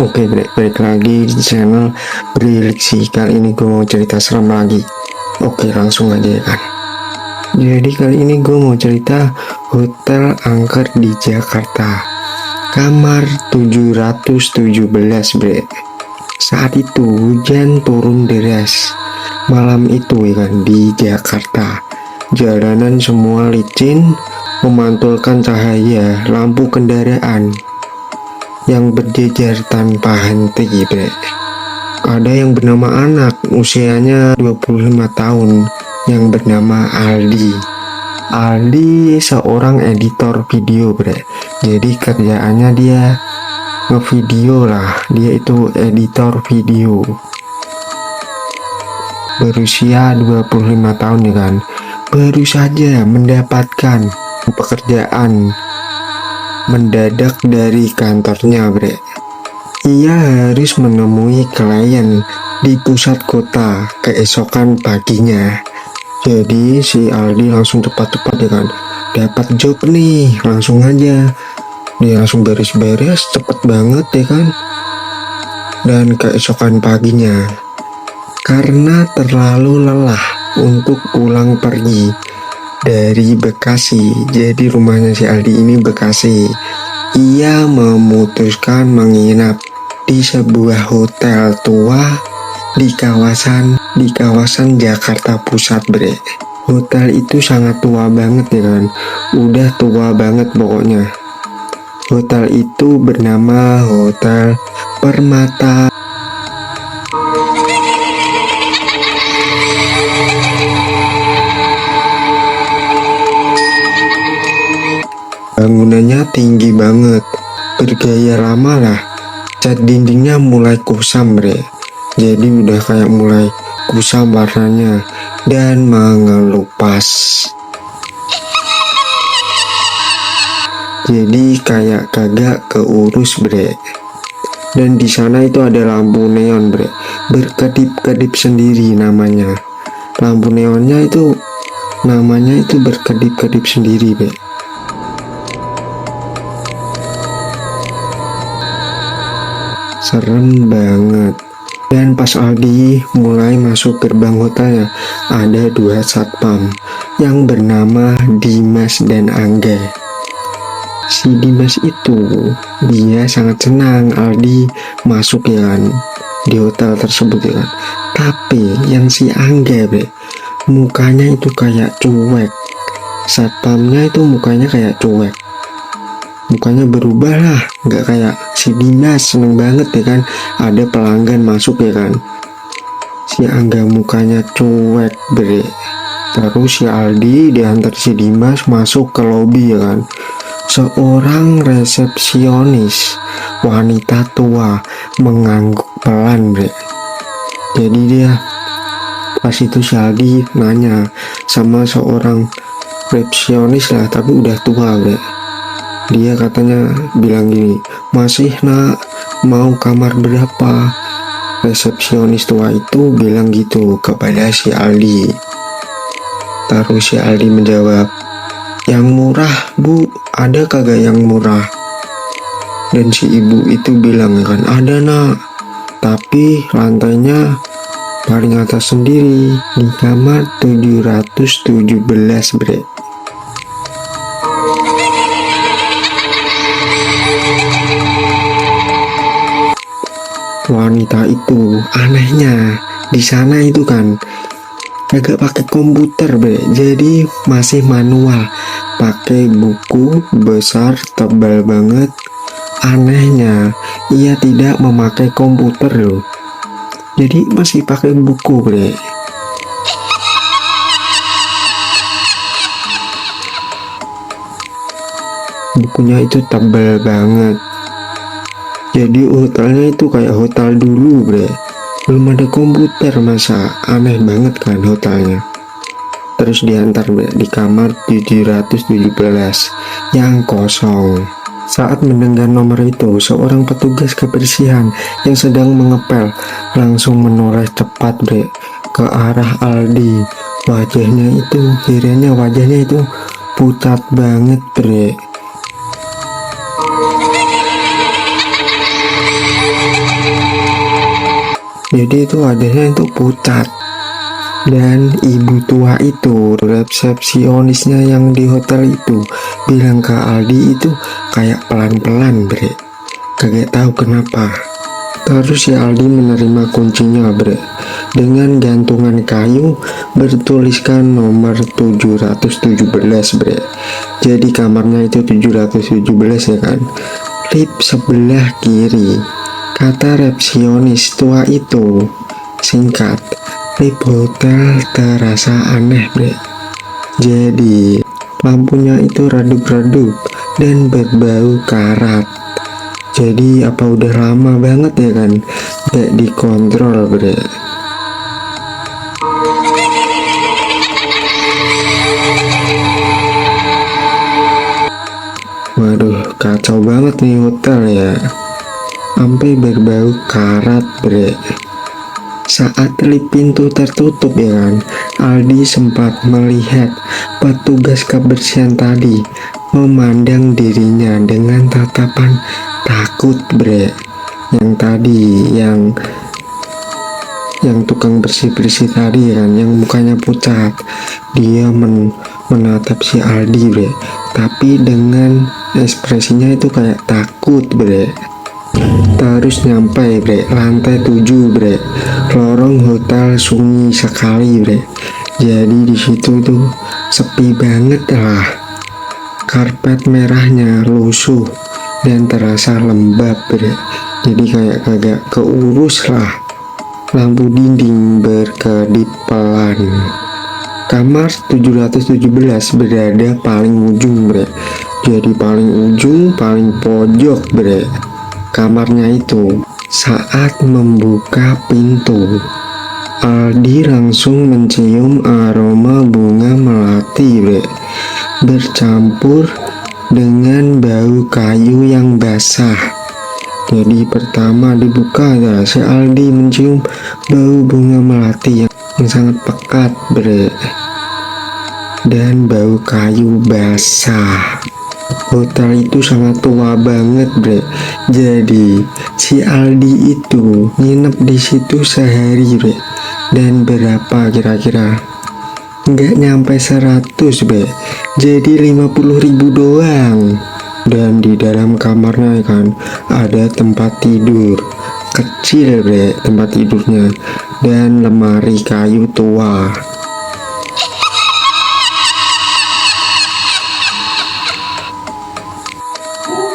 Oke, balik lagi di channel Briliksi. Kali ini gue mau cerita serem lagi. Oke, langsung aja ya kan. Jadi kali ini gue mau cerita hotel angker di Jakarta. Kamar 717, bre. Saat itu hujan turun deras. Malam itu ya kan, di Jakarta. Jalanan semua licin, memantulkan cahaya lampu kendaraan yang berjejer tanpa henti, bre. Ada yang bernama anak, usianya 25 tahun, yang bernama Aldi. Aldi seorang editor video, bre. Jadi kerjaannya dia ngevideo lah, dia itu editor video. Berusia 25 tahun ya kan. Baru saja mendapatkan pekerjaan mendadak dari kantornya, bre. Ia harus menemui klien di pusat kota keesokan paginya. Jadi si Aldi langsung cepat-cepat ya kan, dapat job nih, langsung aja dia langsung beres-beres cepet banget ya kan. Dan keesokan paginya, karena terlalu lelah untuk pulang pergi dari Bekasi, jadi rumahnya si Aldi ini Bekasi, ia memutuskan menginap di sebuah hotel tua di kawasan Jakarta Pusat, bre. Hotel itu sangat tua banget ya kan, udah tua banget pokoknya. Hotel itu bernama Hotel Permata. Bangunannya tinggi banget, bergaya lama lah. Cat dindingnya mulai kusam, bre. Jadi udah kayak mulai kusam warnanya dan mengelupas. Jadi kayak kagak keurus, bre. Dan di sana itu ada lampu neon, bre, berkedip-kedip sendiri namanya. Lampu neonnya itu namanya itu berkedip-kedip sendiri, bre. Serem banget. Dan pas Aldi mulai masuk gerbang hotelnya, ada dua satpam yang bernama Dimas dan Angga. Si Dimas itu dia sangat senang Aldi masuk ya kan, di hotel tersebut ya kan. Tapi yang si Angga, bre, mukanya itu kayak cuek. Satpamnya itu mukanya kayak cuek, mukanya berubah lah, nggak kayak si Dimas seneng banget ya kan, ada pelanggan masuk ya kan. Si Angga mukanya cuek, bre. Terus si Aldi diantar si Dimas masuk ke lobi ya kan. Seorang resepsionis wanita tua mengangguk pelan, bre. Jadi dia pas itu si Aldi nanya sama seorang resepsionis lah, tapi udah tua, bre. Dia katanya bilang gini, "Masih nak, mau kamar berapa?" Resepsionis tua itu bilang gitu kepada si Aldi. Terus si Aldi menjawab, "Yang murah, Bu, ada kagak yang murah?" Dan si ibu itu bilang kan, "Ada nak, tapi lantainya paling atas sendiri, di kamar 717, bre." Wanita itu anehnya di sana itu kan agak pakai komputer, bre. Jadi masih manual, pakai buku besar tebal banget. Anehnya ia tidak memakai komputer loh, jadi masih pakai buku, bre. Bukunya itu tebal banget. Jadi hotelnya itu kayak hotel dulu, bre. Belum ada komputer, masa aneh banget kan hotelnya. Terus diantar, bre, di kamar 717 yang kosong. Saat mendengar nomor itu, seorang petugas kebersihan yang sedang mengepel langsung menoleh cepat, bre, ke arah Aldi. Wajahnya itu, kiranya wajahnya itu pucat banget, bre. Jadi itu adanya itu pucat. Dan ibu tua itu, resepsionisnya yang di hotel itu, bilang ke Aldi itu kayak pelan-pelan bre, kagak tahu kenapa. Terus si Aldi menerima kuncinya bre, dengan gantungan kayu bertuliskan nomor 717 bre. Jadi kamarnya itu 717 ya kan, lip sebelah kiri. Kata resepsionis tua itu, singkat, lip hotel terasa aneh bre. Jadi lampunya itu redup-redup dan berbau karat. Jadi apa udah lama banget ya kan gak dikontrol bre. Waduh, kacau banget nih hotel ya, sampai berbau karat bre. Saat lip pintu tertutup ya kan, Aldi sempat melihat petugas kebersihan tadi memandang dirinya dengan tatapan takut bre. Yang tadi yang tukang bersih-bersih tadi ya kan, yang mukanya pucat, dia menatap si Aldi bre, tapi dengan ekspresinya itu kayak takut bre. Terus nyampe bre, lantai 7 bre, lorong hotel sunyi sekali bre. Jadi di situ tuh sepi banget lah. Karpet merahnya lusuh dan terasa lembab bre. Jadi kayak kagak keurus lah. Lampu dinding berkedip pelan. Kamar 717 berada paling ujung bre. Jadi paling ujung, paling pojok bre kamarnya itu. Saat membuka pintu, Aldi langsung mencium aroma bunga melati bre, bercampur dengan bau kayu yang basah. Jadi pertama dibuka ya, si Aldi mencium bau bunga melati yang sangat pekat bre, dan bau kayu basah. Hotel itu sangat tua banget bre. Jadi si Aldi itu nginep di situ sehari bre. Dan berapa kira-kira? Nggak nyampe 100 bre. Jadi 50.000 doang. Dan di dalam kamarnya kan ada tempat tidur kecil bre, tempat tidurnya, dan lemari kayu tua.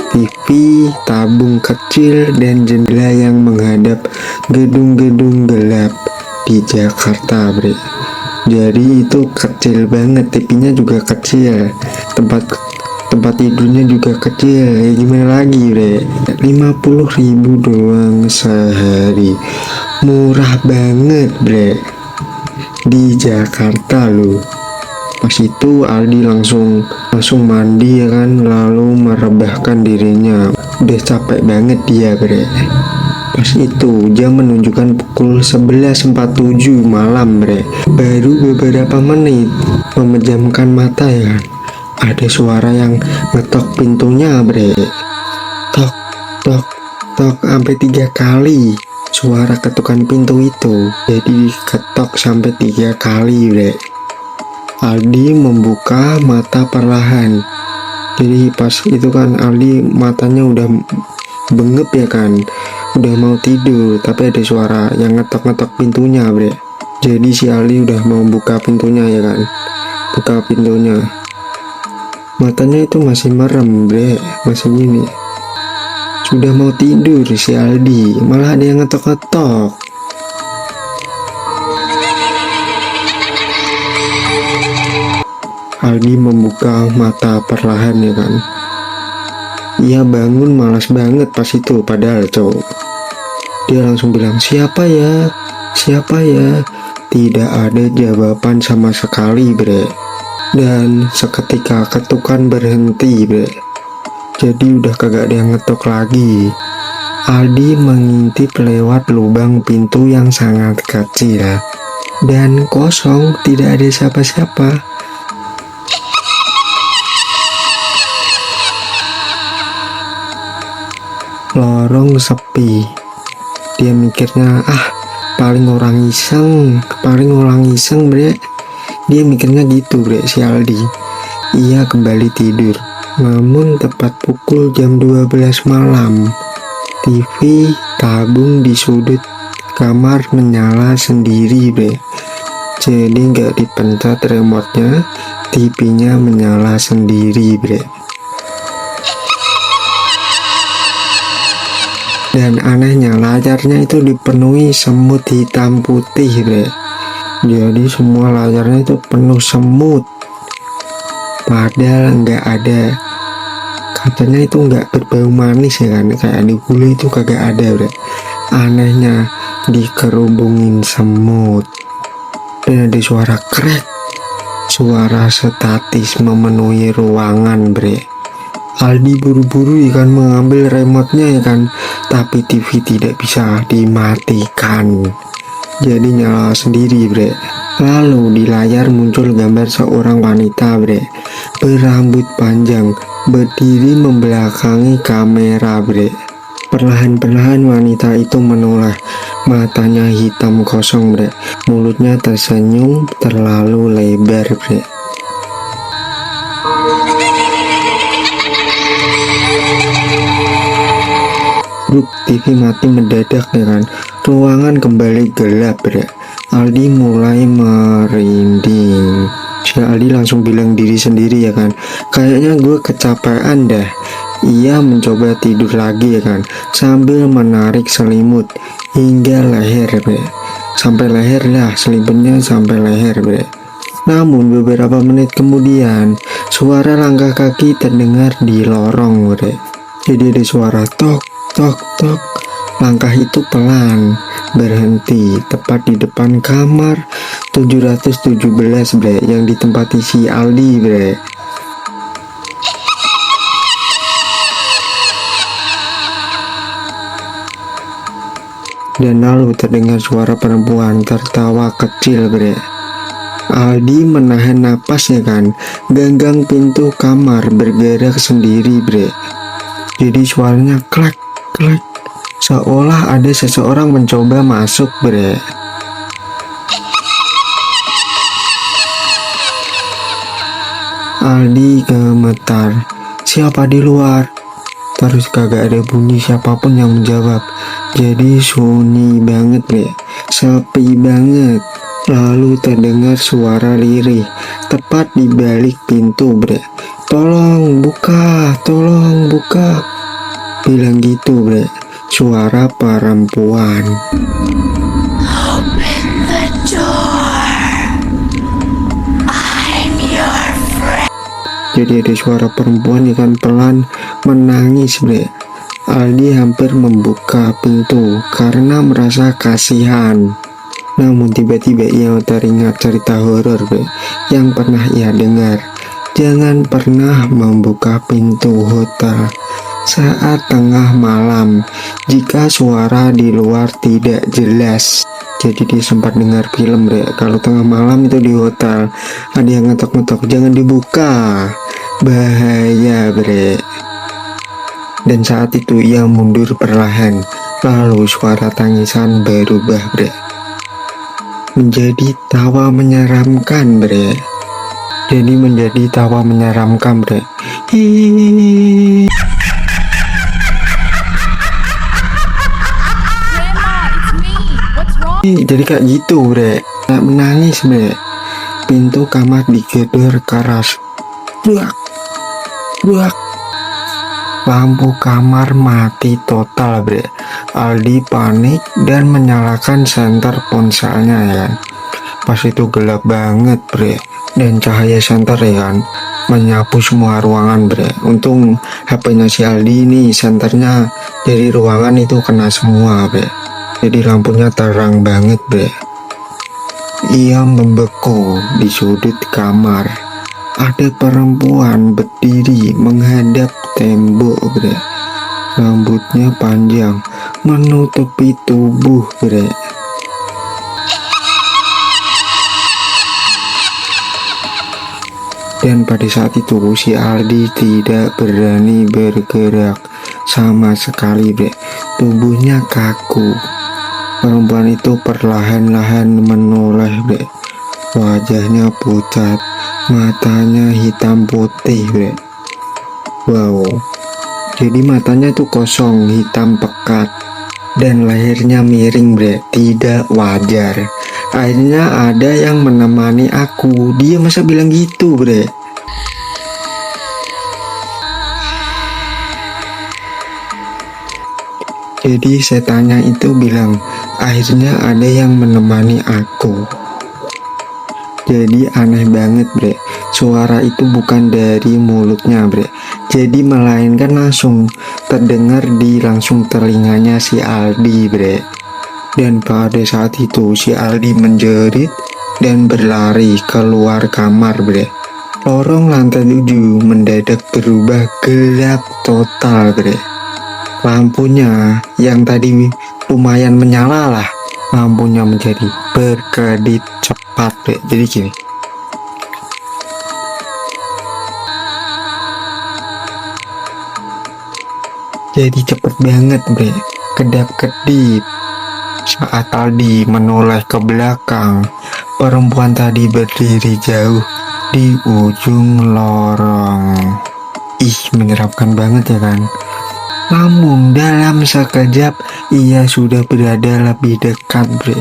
TV, tabung kecil, dan jendela yang menghadap gedung-gedung gelap di Jakarta bre. Jadi itu kecil banget, TV-nya juga kecil, tempat tidurnya juga kecil. Ya gimana lagi bre, 50.000 doang sehari, murah banget bre, di Jakarta loh. Pas itu Aldi langsung mandi ya kan, lalu merebahkan dirinya. Udah capek banget dia bre. Pas itu jam menunjukkan pukul 11.47 malam bre. Baru beberapa menit memejamkan mata ya kan, ada suara yang ngetok pintunya bre. Tok tok tok sampai 3 kali suara ketukan pintu itu. Jadi ketok sampai 3 kali bre. Aldi membuka mata perlahan. Jadi pas itu kan Aldi matanya udah bengep ya kan, udah mau tidur, tapi ada suara yang ngetok-ngetok pintunya bre. Jadi si Aldi udah mau buka pintunya ya kan, buka pintunya, matanya itu masih merem bre, masih gini. Sudah mau tidur si Aldi, malah ada yang ngetok-ngetok. Aldi membuka mata perlahan ya kan. Ia bangun malas banget pas itu, padahal cowok. Dia langsung bilang, siapa ya? Siapa ya? Tidak ada jawaban sama sekali bre. Dan seketika ketukan berhenti bre. Jadi udah kagak ada yang ngetok lagi. Aldi mengintip lewat lubang pintu yang sangat kecil dan kosong, tidak ada siapa-siapa. Lorong sepi. Dia mikirnya, paling orang iseng bre. Dia mikirnya gitu bre, si Aldi. Ia kembali tidur. Namun tepat pukul jam 12 malam, TV tabung di sudut kamar menyala sendiri bre. Jadi nggak dipencet remote-nya, TV-nya menyala sendiri bre. Dan anehnya layarnya itu dipenuhi semut hitam putih bre. Jadi semua layarnya itu penuh semut, padahal nggak ada, katanya itu nggak berbau manis ya kan, kayak di bulu itu kagak ada bre. Anehnya dikerubungin semut. Dan ada suara krek, suara statis memenuhi ruangan bre. Aldi buru-buru ya kan mengambil remote-nya ya kan, tapi TV tidak bisa dimatikan, jadi nyala sendiri bre. Lalu di layar muncul gambar seorang wanita bre, berambut panjang, berdiri membelakangi kamera bre. Perlahan-perlahan wanita itu menoleh, matanya hitam kosong bre, mulutnya tersenyum terlalu lebar bre. Grup TV mati mendadak ya kan, ruangan kembali gelap bre. Aldi mulai merinding. Si Aldi langsung bilang diri sendiri ya kan, kayaknya gue kecapean dah. Ia mencoba tidur lagi ya kan, sambil menarik selimut hingga leher bre. Sampai leher lah, selimutnya sampai leher bre. Namun beberapa menit kemudian suara langkah kaki terdengar di lorong bre. Jadi ada suara tok tok tok. Langkah itu pelan, berhenti tepat di depan kamar 717 bre, yang ditempati si Aldi bre. Dan lalu terdengar suara perempuan tertawa kecil bre. Aldi menahan napas ya kan, ganggang pintu kamar bergerak sendiri bre. Jadi suaranya klek klek, seolah ada seseorang mencoba masuk bre. Aldi gemetar, siapa di luar? Terus kagak ada bunyi siapapun yang menjawab. Jadi sunyi banget bre, sepi banget. Lalu terdengar suara lirih tepat di balik pintu bre. Tolong buka, bilang gitu bre, suara perempuan. Open the door. I'm your friend. Jadi ada suara perempuan yang pelan menangis bre. Aldi hampir membuka pintu karena merasa kasihan. Namun tiba-tiba ia teringat cerita horor bre yang pernah ia dengar. Jangan pernah membuka pintu hotel saat tengah malam jika suara di luar tidak jelas. Jadi dia sempat dengar film bre, kalau tengah malam itu di hotel ada yang ngetok-ngetok, jangan dibuka, bahaya bre. Dan saat itu ia mundur perlahan, lalu suara tangisan berubah bre menjadi tawa menyeramkan bre. Jadi menjadi tawa menyeramkan bre. Hihihi. Jadi kayak gitu bre, kayak menangis bre. Pintu kamar digedor keras, buak buak. Lampu kamar mati total bre. Aldi panik dan menyalakan senter ponselnya ya kan. Pas itu gelap banget bre, dan cahaya senter ya kan menyapu semua ruangan bre. Untung HP-nya si Aldi ini senternya dari ruangan itu kena semua bre. Jadi lampunya terang banget bre. Ia membeku di sudut kamar. Ada perempuan berdiri menghadap tembok bre. Rambutnya panjang menutupi tubuh bre. Dan pada saat itu si Aldi tidak berani bergerak sama sekali bre. Tubuhnya kaku. Perempuan itu perlahan-lahan menoleh, bre. Wajahnya pucat, matanya hitam putih, bre. Wow, jadi matanya tuh kosong, hitam pekat, dan lehernya miring, bre. Tidak wajar. Akhirnya ada yang menemani aku. Dia masa bilang gitu, bre? Jadi setannya itu bilang, akhirnya ada yang menemani aku. Jadi aneh banget, bre. Suara itu bukan dari mulutnya, bre. Jadi melainkan langsung terdengar di langsung telinganya si Aldi, bre. Dan pada saat itu si Aldi menjerit dan berlari keluar kamar, bre. Lorong lantai 7 mendadak berubah gelap total, bre. Lampunya yang tadi lumayan menyala lah, lampunya menjadi berkedip cepat, bre. Jadi gini, jadi cepet banget, bre. Kedap-kedip. Saat Aldi menoleh ke belakang, perempuan tadi berdiri jauh di ujung lorong. Ih, menyeramkan banget ya kan? Namun dalam sekejap ia sudah berada lebih dekat, bre.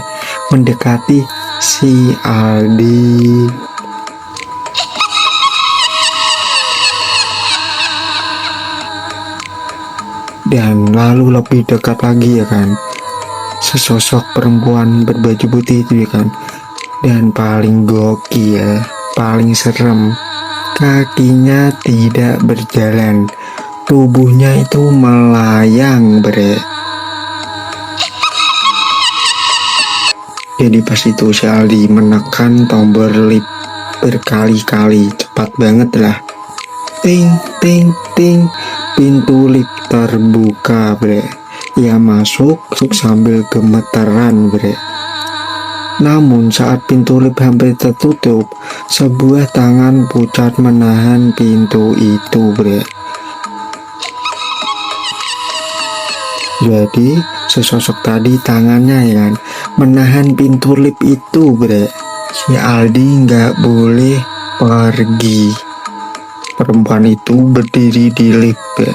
Mendekati si Aldi. Dan lalu lebih dekat lagi ya kan, sesosok perempuan berbaju putih itu ya kan. Dan paling gokil, paling serem, kakinya tidak berjalan, tubuhnya itu melayang, bre. Jadi pas itu si Aldi menekan tombol lift berkali-kali, cepat banget lah. Ting ting ting, pintu lift terbuka, bre. Ia masuk sambil gemeteran, bre. Namun saat pintu lift hampir tertutup, sebuah tangan pucat menahan pintu itu, bre. Jadi sesosok tadi tangannya ya kan menahan pintu lift itu, bre. Si Aldi nggak boleh pergi. Perempuan itu berdiri di lift, bre.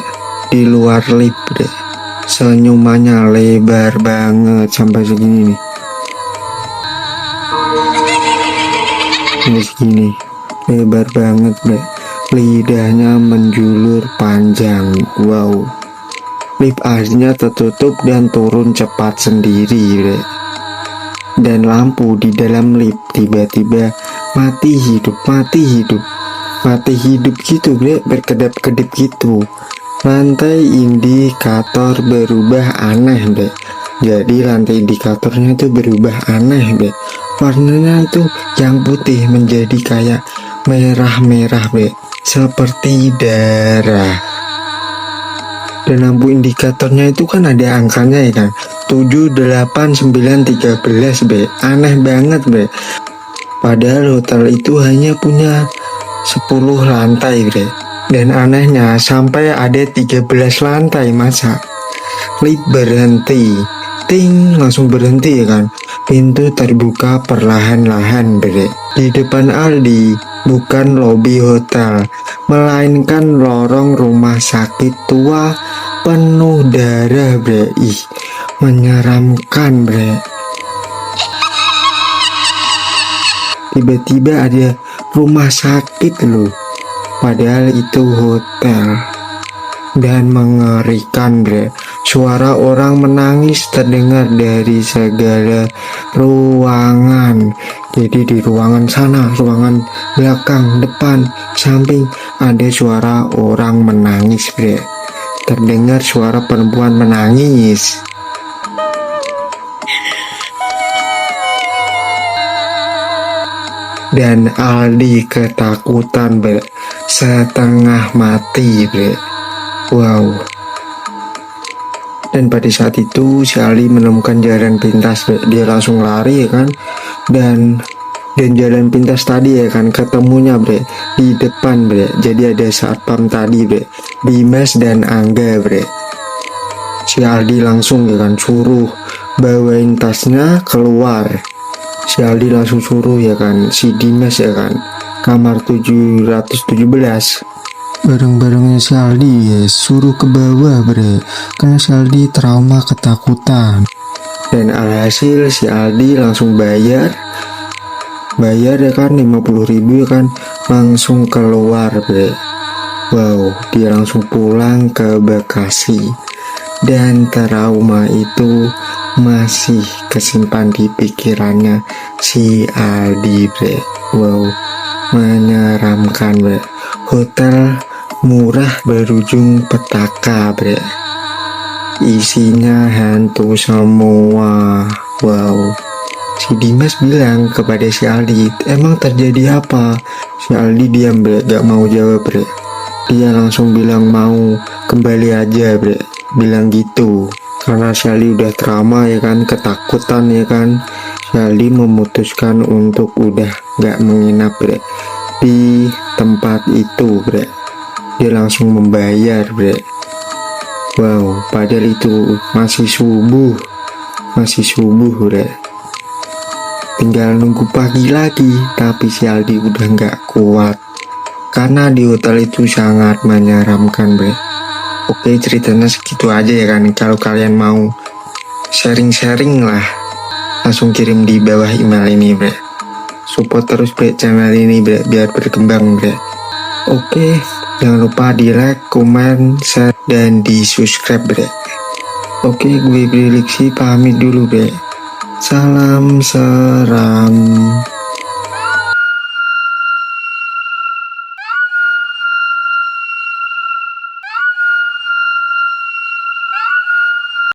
Di luar lift, bre. Senyumannya lebar banget sampai segini nih. Ini segini, lebar banget, bre. Lidahnya menjulur panjang. Wow. Lift akhirnya tertutup dan turun cepat sendiri, bre. Dan lampu di dalam lift tiba-tiba mati hidup, mati hidup, mati hidup gitu, bre. Berkedap-kedip gitu. Lantai indikator berubah aneh, bre. Jadi lantai indikatornya itu berubah aneh, bre. Warnanya itu yang putih menjadi kayak merah-merah, bre. Seperti darah. Dan lampu indikatornya itu kan ada angkanya ya kan, 7, 8, 9, 13, bre. Aneh banget, bre. Padahal hotel itu hanya punya 10 lantai, bre. Dan anehnya sampai ada 13 lantai, masa? Lift berhenti, ting, langsung berhenti ya kan. Pintu terbuka perlahan-lahan, bre. Di depan Aldi bukan lobi hotel, melainkan lorong rumah sakit tua penuh darah, bre. Ih, menyeramkan, bre. Tiba-tiba ada rumah sakit loh, padahal itu hotel. Dan mengerikan, bre. Suara orang menangis terdengar dari segala ruangan. Jadi di ruangan sana, ruangan belakang, depan, samping, ada suara orang menangis, bre. Terdengar suara perempuan menangis. Dan Aldi ketakutan, bre. Setengah mati, bre. Wow. Dan pada saat itu si Aldi menemukan jalan pintas, bre. Dia langsung lari ya kan. Dan jalan pintas tadi ya kan ketemunya, bre, di depan, bre. Jadi ada satpam tadi, bre, Dimas dan Angga, bre. Si Aldi langsung ya kan suruh bawain tasnya keluar. Si Aldi langsung suruh ya kan, si Dimas ya kan, kamar 717. Bareng-barengnya si Aldi ya, suruh ke bawah bre, karena si Aldi trauma ketakutan. Dan alhasil si Aldi langsung bayar ya kan, 50.000 ya kan, langsung keluar bre. Wow, dia langsung pulang ke Bekasi. Dan trauma itu masih kesimpan di pikirannya si Aldi bre. Wow, menyeramkan bre. Hotel murah berujung petaka bre, isinya hantu semua. Wow, si Dimas bilang kepada si Aldi, emang terjadi apa? Si Aldi diam bre, gak mau jawab bre. Dia langsung bilang mau kembali aja bre, bilang gitu. Karena si Aldi udah trauma ya kan, ketakutan ya kan, si Aldi memutuskan untuk udah gak menginap bre di tempat itu bre. Dia langsung membayar bre. Wow, padahal itu masih subuh bre. Tinggal nunggu pagi lagi, tapi si Aldi udah gak kuat karena di hotel itu sangat menyeramkan bre. Oke, ceritanya segitu aja ya kan. Kalau kalian mau sharing-sharing lah, langsung kirim di bawah email ini bre. Support terus bre channel ini bre, biar berkembang bre. Oke, jangan lupa di like, komen, share, dan di subscribe bre. Oke, gue Briliksi pamit dulu bre. Salam seram.